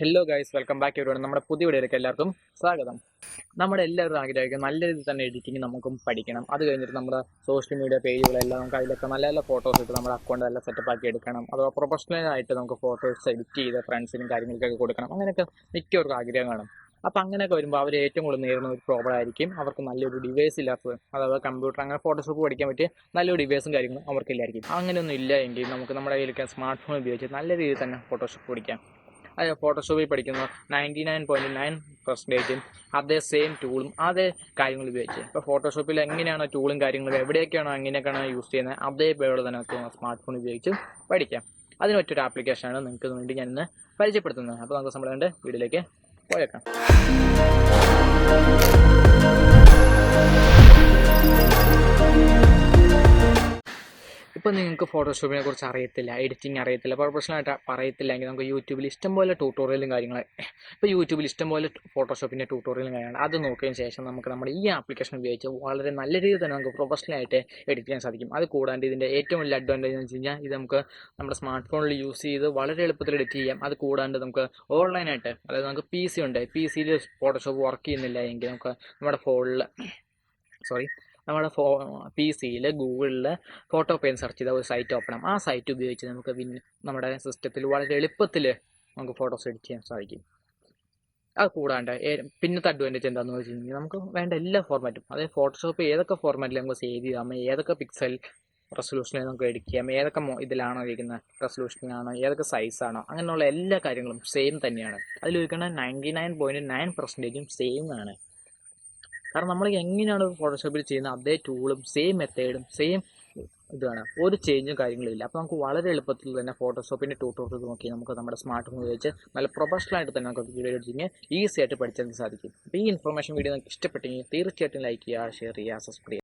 Hello guys, welcome back everyone. നമ്മുടെ പുതിയ വീഡിയോയിലേക്ക് എല്ലാവർക്കും സ്വാഗതം. നമ്മുടെ എല്ലാവരും ആഗ്രഹിക്കും നല്ല രീതിയിൽ തന്നെ എഡിറ്റിംഗ് നമുക്കും പഠിക്കണം. അത് കഴിഞ്ഞിട്ട് നമ്മുടെ സോഷ്യൽ മീഡിയ പേജുകളെല്ലാം നമുക്ക് അതിലൊക്കെ നല്ല നല്ല ഫോട്ടോസ് ഇട്ട് നമ്മുടെ അക്കൗണ്ട് എല്ലാം സെറ്റപ്പ് ആക്കി എടുക്കണം. അതോ പ്രൊഫഷണലായിട്ട് നമുക്ക് ഫോട്ടോസ് എഡിറ്റ് ചെയ്ത് ഫ്രണ്ട്സിനും കാര്യങ്ങൾക്കൊക്കെ കൊടുക്കണം. അങ്ങനെയൊക്കെ മിക്കവർക്കും ആഗ്രഹം കാണും. അപ്പോൾ അങ്ങനെയൊക്കെ വരുമ്പോൾ അവർ ഏറ്റവും കൂടുതൽ നേരിടുന്ന ഒരു പ്രോബ്ലം ആയിരിക്കും അവർക്ക് നല്ലൊരു ഡിവൈസ് ഇല്ലാത്തത്. അതായത് കമ്പ്യൂട്ടർ അങ്ങനെ ഫോട്ടോഷോപ്പ് പഠിക്കാൻ പറ്റിയ നല്ലൊരു ഡിവൈസും കാര്യങ്ങളും അവർക്കില്ലായിരിക്കും. അങ്ങനെയൊന്നും ഇല്ല എങ്കിൽ നമുക്ക് നമ്മുടെ കയ്യിലൊക്കെ സ്മാർട്ട് ഫോൺ ഉപയോഗിച്ച് നല്ല രീതിയിൽ തന്നെ ഫോട്ടോഷോപ്പ് പഠിക്കാം. അത് ഫോട്ടോഷോപ്പിൽ പഠിക്കുന്ന 99.9% അതേ സെയിം ടൂളും അതേ കാര്യങ്ങൾ ഉപയോഗിച്ച് ഇപ്പോൾ ഫോട്ടോഷോപ്പിൽ എങ്ങനെയാണോ ടൂളും കാര്യങ്ങളും എവിടെയൊക്കെയാണോ എങ്ങനെയൊക്കെയാണോ യൂസ് ചെയ്യുന്നത് അതേപോലെ തന്നെ സ്മാർട്ട് ഫോൺ ഉപയോഗിച്ച് പഠിക്കാം. അതിന് പറ്റിയൊരു ആപ്ലിക്കേഷനാണ് നിങ്ങൾക്ക് വേണ്ടി ഞാൻ ഇന്ന് പരിചയപ്പെടുത്തുന്നത്. അപ്പോൾ നമുക്ക് നമ്മുടെ വീഡിയോയിലേക്ക് പോയേക്കാം. ഇപ്പോൾ നിങ്ങൾക്ക് ഫോട്ടോഷോപ്പിനെ കുറിച്ച് അറിയത്തില്ല, എഡിറ്റിംഗ് അറിയത്തില്ല, പ്രൊഫഷണലായിട്ട് അറിയത്തില്ലെങ്കിൽ നമുക്ക് യൂട്യൂബിൽ ഇഷ്ടംപോലെ ട്യൂട്ടോറിയലും കാര്യങ്ങൾ ഇപ്പോൾ യൂട്യൂബിൽ ഇഷ്ടംപോലെ ഫോട്ടോഷോപ്പിൻ്റെ ട്യൂട്ടോറിയലും കാര്യങ്ങൾ അത് നോക്കിയതിന് ശേഷം നമുക്ക് നമ്മുടെ ഈ ആപ്ലിക്കേഷൻ ഉപയോഗിച്ച് വളരെ നല്ല രീതിയിൽ തന്നെ നമുക്ക് പ്രൊഫഷണലായിട്ട് എഡിറ്റ് ചെയ്യാൻ സാധിക്കും. അത് കൂടാണ്ട് ഇതിൻ്റെ ഏറ്റവും വലിയ അഡ്വാൻറ്റേജ് എന്ന് വെച്ച് കഴിഞ്ഞാൽ ഇത് നമുക്ക് നമ്മുടെ സ്മാർട്ട് ഫോണിൽ യൂസ് ചെയ്ത് വളരെ എളുപ്പത്തിൽ എഡിറ്റ് ചെയ്യാം. അത് കൂടാണ്ട് നമുക്ക് ഓൺലൈനായിട്ട്, അതായത് നമുക്ക് പി സി ഉണ്ട്, പി സിയിൽ ഫോട്ടോഷോപ്പ് വർക്ക് ചെയ്യുന്നില്ല എങ്കിൽ നമുക്ക് നമ്മുടെ ഫോണിൽ നമ്മുടെ പി സിയിൽ ഗൂഗിളിൽ ഫോട്ടോപേ സെർച്ച് ചെയ്ത ഒരു സൈറ്റ് ഓപ്പൺ ആകും. ആ സൈറ്റ് ഉപയോഗിച്ച് നമുക്ക് നമ്മുടെ സിസ്റ്റത്തിൽ വളരെ എളുപ്പത്തിൽ നമുക്ക് ഫോട്ടോസ് എഡിറ്റ് ചെയ്യാൻ സാധിക്കും. അത് കൂടാണ്ട് പിന്നത്തെ അഡ്വാൻറ്റേജ് എന്താണെന്ന് വെച്ച് കഴിഞ്ഞാൽ നമുക്ക് വേണ്ട എല്ലാ ഫോർമാറ്റും, അതായത് ഫോട്ടോഷോപ്പ് ഏതൊക്കെ ഫോർമാറ്റിൽ നമുക്ക് സേവ് ചെയ്യാം, ഏതൊക്കെ പിക്സൽ റെസൊല്യൂഷനിൽ നമുക്ക് എഡിറ്റ് ചെയ്യാം, ഏതൊക്കെ ഇതിലാണോ ഇരിക്കുന്ന റെസൊല്യൂഷനാണോ, ഏതൊക്കെ സൈസാണോ, അങ്ങനെയുള്ള എല്ലാ കാര്യങ്ങളും സെയിം തന്നെയാണ്. അതിൽ ഇരിക്കുന്ന 99.9% സെയിം ആണ്. കാരണം നമ്മൾ എങ്ങനെയാണ് ഫോട്ടോഷോപ്പിൽ ചെയ്യുന്നത് അതേ ടൂളും സെയിം മെത്തേഡും സെയിം ഇതാണ്, ഒരു ചേഞ്ചും കാര്യങ്ങളും ഇല്ല. അപ്പോൾ നമുക്ക് വളരെ എളുപ്പത്തിൽ തന്നെ ഫോട്ടോഷോപ്പിൻ്റെ ട്യൂട്ടോറിയൽ നോക്കി നമുക്ക് നമ്മുടെ സ്മാർട്ട് ഫോൺ ഉപയോഗിച്ച് നല്ല പ്രൊഫഷണലായിട്ട് തന്നെ നമുക്ക് വീഡിയോ എഡിറ്റിംഗ് ഈസി ആയിട്ട് പഠിച്ചെടുക്കാൻ സാധിക്കും. അപ്പോൾ ഈ ഇൻഫർമേഷൻ വീഡിയോ നിങ്ങൾക്ക് ഇഷ്ടപ്പെട്ടെങ്കിൽ തീർച്ചയായിട്ടും ലൈക്ക് ചെയ്യുക, ഷെയർ ചെയ്യുക, സബ്സ്ക്രൈബ് ചെയ്യുക.